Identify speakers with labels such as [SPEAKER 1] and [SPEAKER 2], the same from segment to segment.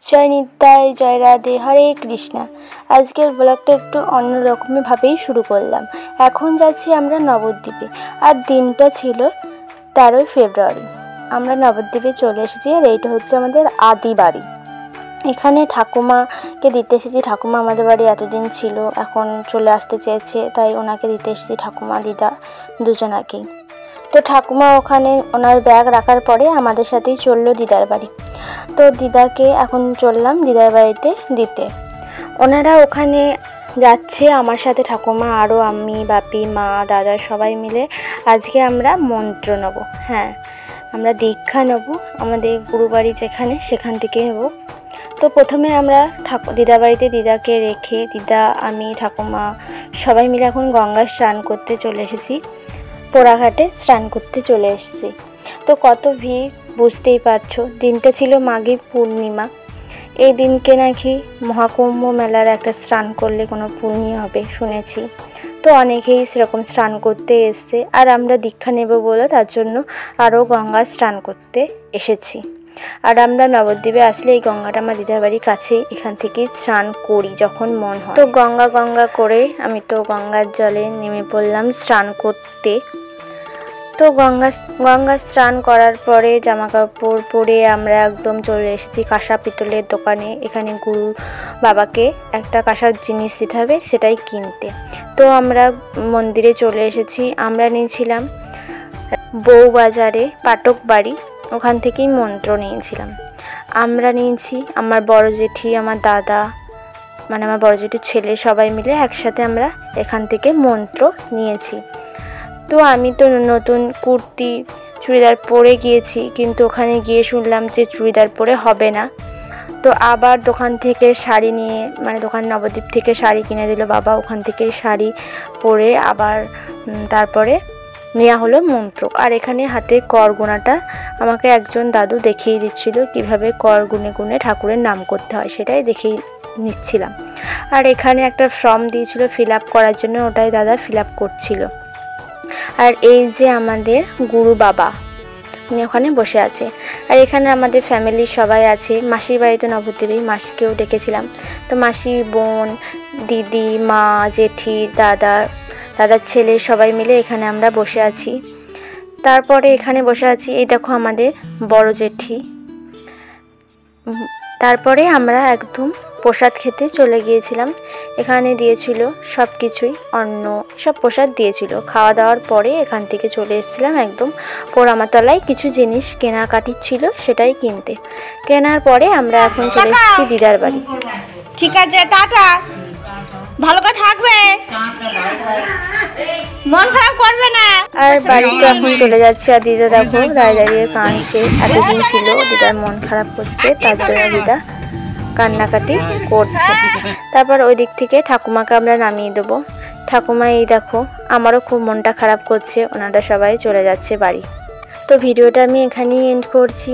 [SPEAKER 1] জয় নিতাই, জয় রাধে, হরে কৃষ্ণা। আজকের ব্লগটা একটু অন্যরকমভাবেই শুরু করলাম। এখন যাচ্ছি আমরা নবদ্বীপে, আর দিনটা ছিল 13ই ফেব্রুয়ারি। আমরা নবদ্বীপে চলে এসেছি, আর এইটা হচ্ছে আমাদের আদি বাড়ি। এখানে ঠাকুমাকে দিতে এসেছি। ঠাকুমা আমাদের বাড়ি এতদিন ছিল, এখন চলে আসতে চেয়েছে, তাই ওনাকে দিতে এসেছি, ঠাকুমা দিদা দুজনাকেই। তো ঠাকুমা ওখানে ওনার ব্যাগ রাখার পরে আমাদের সাথেই চললো দিদার বাড়ি। তো দিদাকে এখন চললাম দিদার বাড়িতে দিতে। ওনারা ওখানে যাচ্ছে আমার সাথে, ঠাকুমা আরও আমি, বাপি, মা, দাদা সবাই মিলে আজকে আমরা মন্ত্র নেব। হ্যাঁ, আমরা দীক্ষা নেব, আমাদের গুরুবাড়ি যেখানে সেখান থেকে নেব। তো প্রথমে আমরা দিদার বাড়িতে দিদাকে রেখে দিদা, আমি, ঠাকুমা সবাই মিলে এখন গঙ্গায় স্নান করতে চলে এসেছি। পোড়াঘাটে স্নান করতে চলে এসেছি। তো কত ভিড় বুঝতেই পারছো। দিনটা ছিল মাঘী পূর্ণিমা। এই দিনকে নাকি মহাকুম্ভ মেলার একটা স্নান করলে কোনো পুণ্য হবে শুনেছি। তো অনেকেই সেরকম স্নান করতে এসছে, আর আমরা দীক্ষা নেব বলে তার জন্য আরও গঙ্গা স্নান করতে এসেছি। আর আমরা নবদ্বীপে আসলে এই গঙ্গাটা আমার দিদার বাড়ির কাছেই, এখান থেকেই স্নান করি যখন মন হয়। তো গঙ্গা করে আমি তো গঙ্গার জলে নেমে পড়লাম স্নান করতে। তো গঙ্গা স্নান করার পরে জামা কাপড় পরে আমরা একদম চলে এসেছি কাঁসা পিতলের দোকানে। এখানে গুরু বাবাকে একটা কাঁসার জিনিস দিতে হবে, সেটাই কিনতে। তো আমরা মন্দিরে চলে এসেছি। আমরা নিয়েছিলাম বউবাজারে পাটক বাড়ি, ওখান থেকেই মন্ত্র নিয়েছিলাম। আমরা নিয়েছি আমার বড় জেঠি, আমার দাদা, মানে আমার বড় জেঠির ছেলে, সবাই মিলে একসাথে আমরা এখান থেকে মন্ত্র নিয়েছি। তো আমি তো নতুন কুর্তি চুড়িদার পরে গিয়েছি, কিন্তু ওখানে গিয়ে শুনলাম যে চুড়িদার পরে হবে না। তো আবার দোকান থেকে শাড়ি নিয়ে, মানে দোকান নবদ্বীপ থেকে শাড়ি কিনে দিল বাবা, ওখান থেকে শাড়ি পরে আবার তারপরে নেওয়া হলো মন্ত্র। আর এখানে হাতে কর গোনাটা আমাকে একজন দাদু দেখিয়ে দিচ্ছিল কিভাবে কর গুনে গুনে ঠাকুরের নাম করতে হয়, সেটাই দেখিয়ে নিচ্ছিলাম। আর এখানে একটা ফর্ম দিয়েছিল ফিল আপ করার জন্য, ওটাই দাদা ফিল আপ করছিল। আর এই যে আমাদের গুরু বাবা, উনি ওখানে বসে আছে। আর এখানে আমাদের ফ্যামিলির সবাই আছে। মাসির বাড়িতে নবদ্বীপে, মাসিকেও ডেকেছিলাম। তো মাসি, বোন, দিদি, মা, জেঠি, দাদার ছেলে সবাই মিলে এখানে আমরা বসে আছি। তারপরে এখানে বসে আছি, এই দেখো আমাদের বড় জেঠি। তারপরে আমরা একদম প্রসাদ খেতে চলে গিয়েছিলাম। এখানে দিয়েছিল সব কিছুই, অন্ন সব প্রসাদ দিয়েছিল। খাওয়া দাওয়ার পরে এখান থেকে চলে এসেছিলাম একদম পোড়ামাতলায়, কিছু জিনিস কেনাকাটির ছিল সেটাই কিনতে। কেনার পরে আমরা এখন চলে এসেছি দিদার বাড়ি।
[SPEAKER 2] ঠিক আছে, টাটা, ভালো করে থাকবে, মন খারাপ করবে না।
[SPEAKER 1] আর বাড়িতে এখন চলে যাচ্ছে। আর দিদা দেখো দাঁড়িয়ে কাঁদছে, এতদিন ছিল দিদার মন খারাপ করছে, তার জন্য দিদা কান্নাকাটি করছে। তারপর ওই দিক থেকে ঠাকুমাকে আমরা নামিয়ে দেবো। ঠাকুমা এই দেখো, আমারও খুব মনটা খারাপ করছে, ওনারা সবাই চলে যাচ্ছে বাড়ি। তো ভিডিওটা আমি এখানেই এন্ড করছি।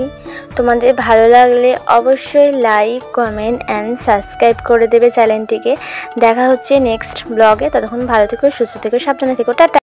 [SPEAKER 1] তোমাদের ভালো লাগলে অবশ্যই লাইক, কমেন্ট অ্যান্ড সাবস্ক্রাইব করে দেবে চ্যানেলটিকে। দেখা হচ্ছে নেক্সট ব্লগে। ততক্ষণ ভালো থেকো, সুস্থ থেকো, সাবধানে থেকো, টাটা।